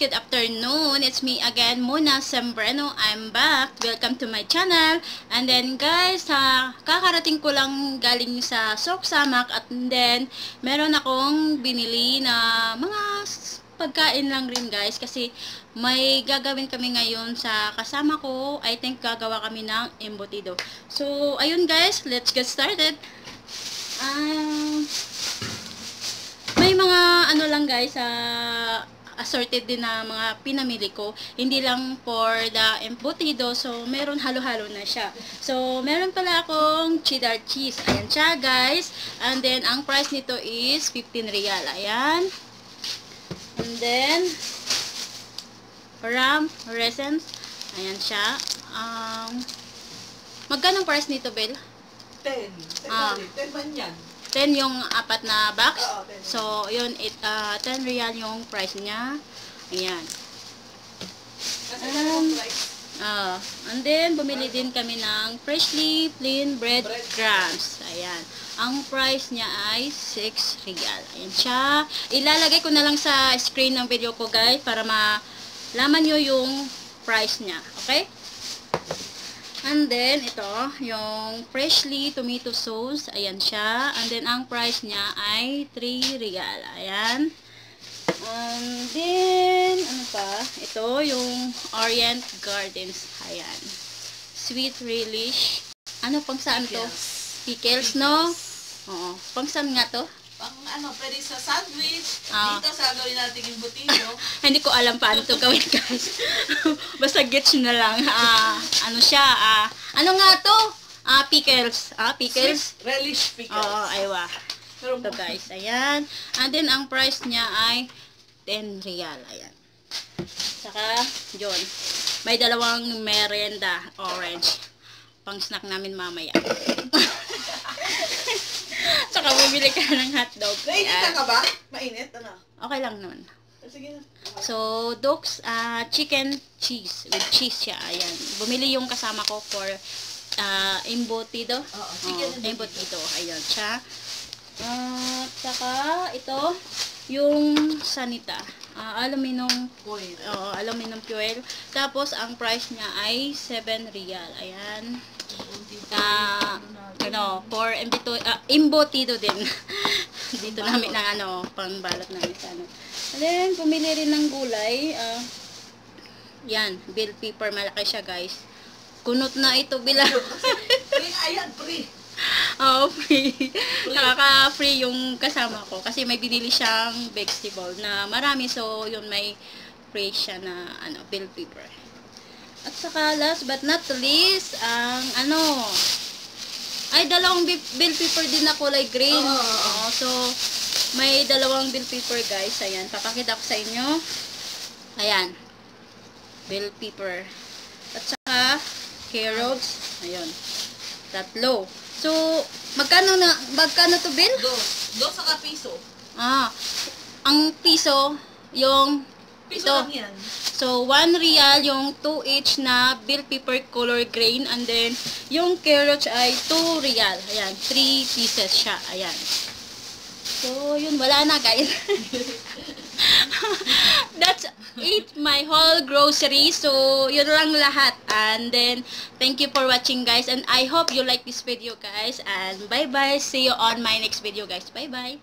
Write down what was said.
good afternoon. It's me again, Mona Sembreno. I'm back. Welcome to my channel. And then guys, kakarating ko lang galing sa Soksamak at then meron akong binili na mga pagkain lang rin guys kasi may gagawin kami ngayon sa kasama ko. I think gagawa kami ng embutido. So, ayun guys, let's get started. May mga ano lang guys, assorted din na mga pinamili ko. Hindi lang for the embutido. So, meron halo-halo na siya. So, meron pala akong cheddar cheese. Ayan siya guys. And then, ang price nito is 15 real. Ayan. And then, ram resins. Ayan siya. Magkano ang price nito, Bel? 10. 10 man yan. 10 yung apat na box. Oo, 10. So, yun, 10 real yung price niya. Ayan. Kasi yung price. And then, bumili din kami ng freshly plain bread crumbs. Ayan. Ang price niya ay 6 real. Ayan siya. Ilalagay ko na lang sa screen ng video ko, guys, para malaman nyo yung price niya. Okay? And then, ito, yung freshly tomato sauce. Ayan siya. And then, ang price niya ay 3 real. Ayan. And then, ano pa? Ito, yung Orient Gardens. Ayan. Sweet relish. Ano, pang saan to? Pickles, no? Oo. Pang saan nga to? Pang ano, pwede sa sandwich. Dito sa gawin natin yung butido. Hindi ko alam paano to gawin, guys. Basta gets na lang. Ano siya? Ano nga to? Pickles. Pickles? Sweet relish pickles. Oo, aywa. Ito, guys. Ayan. And then, ang price niya ay 10 real. Ayan. Saka, yun. May dalawang merienda orange. Pang snack namin mamaya. Saka bumili ka ng hotdog. Nainit ka ba? Mainit? Ano? Okay lang naman. Sige na. So, Dok's chicken cheese. With cheese siya. Ayan. Bumili yung kasama ko for embutido. Chicken embutido. Ayan siya. Saka, ito, yung sanita. Aluminum foil. Aluminum foil. Tapos, ang price niya ay 7 real. Ayan. For embutido din. Dito namin ng pangbalot namin sa ano. And then, pumili rin ng gulay. Yan, bell pepper. Malaki siya, guys. Kunot na ito, bila. Free, ayan, free. Oo, free. Nakaka-free yung kasama ko. Kasi may binili siyang vegetable na marami. So, yun, may free siya na bell pepper. At saka, last but not least, ang ay, dalawang bell pepper din na kulay green. So, may dalawang bell pepper, guys. Ayan, papakita ko sa inyo. Ayan. Bell pepper. At saka, carrots. Ayan. Tatlo. So, magkano to, Bill? Do saka piso. Ang piso, yung Piso ito. lang yan. So, 1 real yung 2 each na bell pepper color green. And then, yung carrots ay 2 real. Ayan, 3 pieces siya. Ayan. So, yun, wala na, guys. That's it, my whole grocery. So, yun lang lahat. And then, thank you for watching, guys. And I hope you like this video, guys. And bye-bye. See you on my next video, guys. Bye-bye.